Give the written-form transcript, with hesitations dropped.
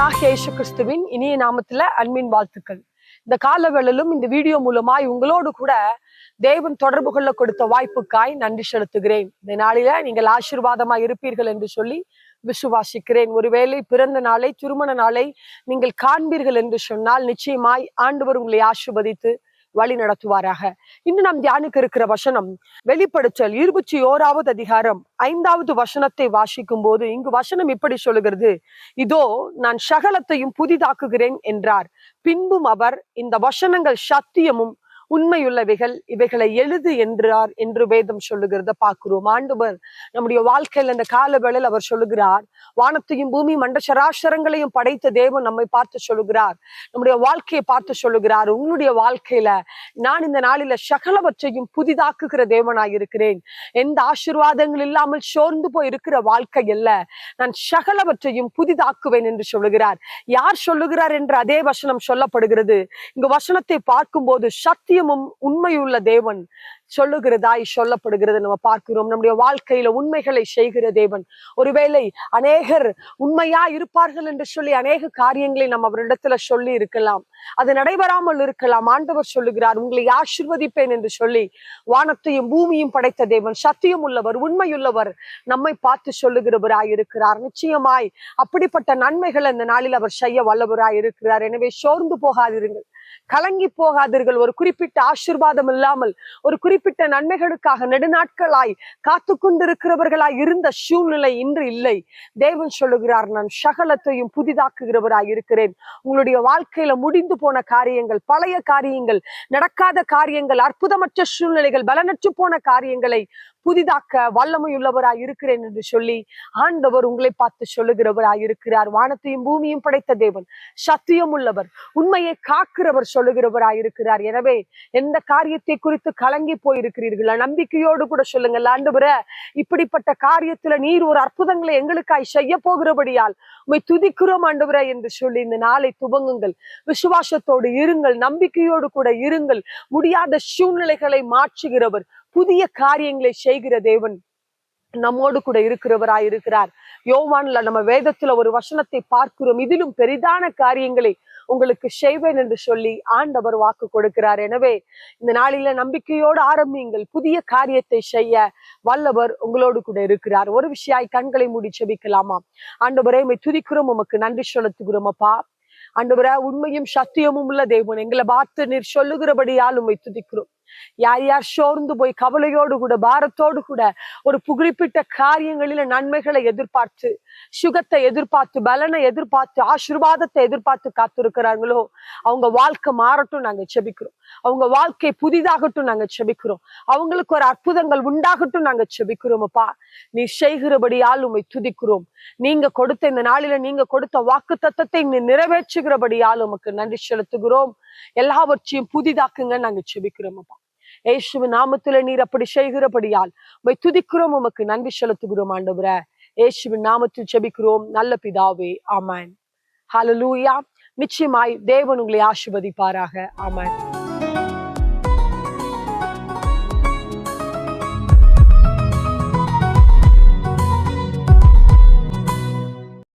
கர்த்தராகிய இயேசு கிறிஸ்துவின் இனிய நாமத்துல அன்பின் வாழ்த்துக்கள். இந்த காலவேளையிலும் இந்த வீடியோ மூலமாய் உங்களோடு கூட தேவன் தொடர்பு கொள்ள கொடுத்த வாய்ப்புக்காய் நன்றி செலுத்துகிறேன். இந்த நாளில நீங்கள் ஆசீர்வாதமாய் இருப்பீர்கள் என்று சொல்லி விசுவாசிக்கிறேன். ஒருவேளை பிறந்த நாளை, திருமண நாளை நீங்கள் காண்பீர்கள் என்று சொன்னால் நிச்சயமாய் ஆண்டவர் உங்களை ஆசீர்வதித்து வழி நடத்துவாராக. இன்று நாம் தியானிக்க இருக்கிற வசனம் வெளிப்படுத்தல் 21வது அதிகாரம் 5வது வசனத்தை வாசிக்கும் போது இங்கு வசனம் இப்படி சொல்லுகிறது: இதோ நான் சகலத்தையும் புதிதாக்குகிறேன் என்றார். பின்பும் அவர், இந்த வசனங்கள் சத்தியமும் உண்மையுள்ளவைகள், இவைகளை எழுது என்றார் என்று வேதம் சொல்லுகிறத பார்க்கிறோம். ஆண்டவர் நம்முடைய வாழ்க்கையில் இந்த கால வேளையில் அவர் சொல்லுகிறார், வானத்தையும் பூமி மண்ட சராசரங்களையும் படைத்த தேவன் நம்மை பார்த்து சொல்லுகிறார், நம்முடைய வாழ்க்கையை பார்த்து சொல்லுகிறார், உங்களுடைய வாழ்க்கையில நான் இந்த நாளில சகலவற்றையும் புதிதாக்குகிற தேவனாய் இருக்கிறேன். எந்த ஆசீர்வாதங்கள் இல்லாமல் சோர்ந்து போய் இருக்கிற வாழ்க்கை அல்ல, நான் சகலவற்றையும் புதிதாக்குவேன் என்று சொல்லுகிறார். யார் சொல்லுகிறார் என்று அதே வசனம் சொல்லப்படுகிறது. இங்கு வசனத்தை பார்க்கும்போது சத்தியமும் உண்மையுள்ள தேவன் சொல்லுகிறதாய் சொல்லப்படுகிறது நம்ம பார்க்கிறோம். நம்முடைய வாழ்க்கையில உண்மைகளை செய்கிற தேவன். ஒருவேளை அநேகர் உண்மையா இருப்பார்கள் என்று சொல்லி அநேக காரியங்களை நம்ம அவரிடத்துல சொல்லி இருக்கலாம், அது நடைபெறாமல் இருக்கலாம். ஆண்டவர் சொல்லுகிறார், உங்களை ஆசீர்வதிப்பேன் என்று சொல்லி வானத்தையும் பூமியும் படைத்த தேவன் சத்தியம் உள்ளவர், உண்மையுள்ளவர், நம்மை பார்த்து சொல்லுகிறவராய் இருக்கிறார். நிச்சயமாய் அப்படிப்பட்ட நன்மைகள் இந்த நாளில் அவர் செய்ய வல்லவராய் இருக்கிறார். எனவே சோர்ந்து போகாதீர்கள், கலங்கி போகாதீர்கள். ஒரு குறிப்பிட்ட ஆசீர்வாதம் இல்லாமல், ஒரு குறிப்பிட்ட நன்மைகளுக்காக நெடுநாட்களாய் காத்து கொண்டிருக்கிறவர்களாய் இருந்த சூழ்நிலை இன்று இல்லை. தேவன் சொல்லுகிறார், நான் சகலத்தையும் புதிதாக்குகிறவராய் இருக்கிறேன். உங்களுடைய வாழ்க்கையில முடிந்து போன காரியங்கள், பழைய காரியங்கள், நடக்காத காரியங்கள், அற்புதமற்ற சூழ்நிலைகள், பலனற்று போன காரியங்களை புதிதாக்க வல்லமையுள்ளவராய் இருக்கிறேன் என்று சொல்லி ஆண்டவர் உங்களை பார்த்து சொல்லுகிறவராய் இருக்கிறார். வானத்தையும் பூமியும் படைத்த தேவன் சத்தியம் உள்ளவர், உண்மையை காக்கிறவர் சொல்லுகிறவராய் இருக்கிறார். எனவே எந்த காரியத்தை குறித்து கலங்கி போயிருக்கிறீர்களா, நம்பிக்கையோடு கூட சொல்லுங்கள், ஆண்டவரே இப்படிப்பட்ட காரியத்துல நீர் ஒரு அற்புதங்களை எங்களுக்காய் செய்ய போகிறபடியால் உம்மை துதிக்கிறோம் ஆண்டவரே என்று சொல்லி இந்த நாளை துவங்குங்கள். விசுவாசத்தோடு இருங்கள், நம்பிக்கையோடு கூட இருங்கள். முடியாத சூழ்நிலைகளை மாற்றுகிறவர், புதிய காரியங்களை செய்கிற தேவன் நம்மோடு கூட இருக்கிறவராய் இருக்கிறார். யோவான்ல நம்ம வேதத்துல ஒரு வசனத்தை பார்க்கிறோம், இதிலும் பெரிதான காரியங்களை உங்களுக்கு செய்வேன் என்று சொல்லி ஆண்டவர் வாக்கு கொடுக்கிறார். எனவே இந்த நாளில நம்பிக்கையோடு ஆரம்பியுங்கள். புதிய காரியத்தை செய்ய வல்லவர் உங்களோடு கூட இருக்கிறார். ஒரு விஷயாய் கண்களை மூடி செபிக்கலாமா? ஆண்டவரே உம்மை துதிக்கிறோம், உமக்கு நன்றி செலுத்துகிறோம் அப்பா. ஆண்டவரே உண்மையும் சத்தியமும் உள்ள தேவன், எங்களை பார்த்து நீர் சொல்லுகிறபடியால் உம்மை துதிக்கிறோம். யார் யார் சோர்ந்து போய் கவலையோடு கூட பாரத்தோடு கூட ஒரு குறிப்பிட்ட காரியங்களில நன்மைகளை எதிர்பார்த்து, சுகத்தை எதிர்பார்த்து, பலனை எதிர்பார்த்து, ஆசீர்வாதத்தை எதிர்பார்த்து காத்திருக்கிறார்களோ அவங்க வாழ்க்கை மாறட்டும் நாங்க செபிக்கிறோம். அவங்க வாழ்க்கை புதிதாகட்டும் நாங்க செபிக்கிறோம். அவங்களுக்கு ஒரு அற்புதங்கள் உண்டாகட்டும் நாங்க செபிக்கிறோம் அப்பா. நீ செய்கிறபடியால் உம்மை துதிக்கிறோம். நீங்க கொடுத்த இந்த நாளில நீங்க கொடுத்த வாக்கு தத்தத்தை நீ நிறைவேற்றுகிறபடியால் உமக்கு நன்றி செலுத்துகிறோம். எல்லாவற்றையும் புதிதாக்குங்க நாங்க செபிக்கிறோம் அப்பா. இயேசுவின் நாமத்துல நீர் அப்படி செய்கிறபடியால் உம்மை துதிக்கிறோம், உமக்கு நன்றி செலுத்துகிறோம் ஆண்டவரே. இயேசுவின் நாமத்தில் செபிக்கிறோம் நல்ல பிதாவே, ஆமென். ஹல்லேலூயா. நிச்சயமாய் தேவன் உங்களை ஆசீர்வதிப்பாராக. ஆமென்.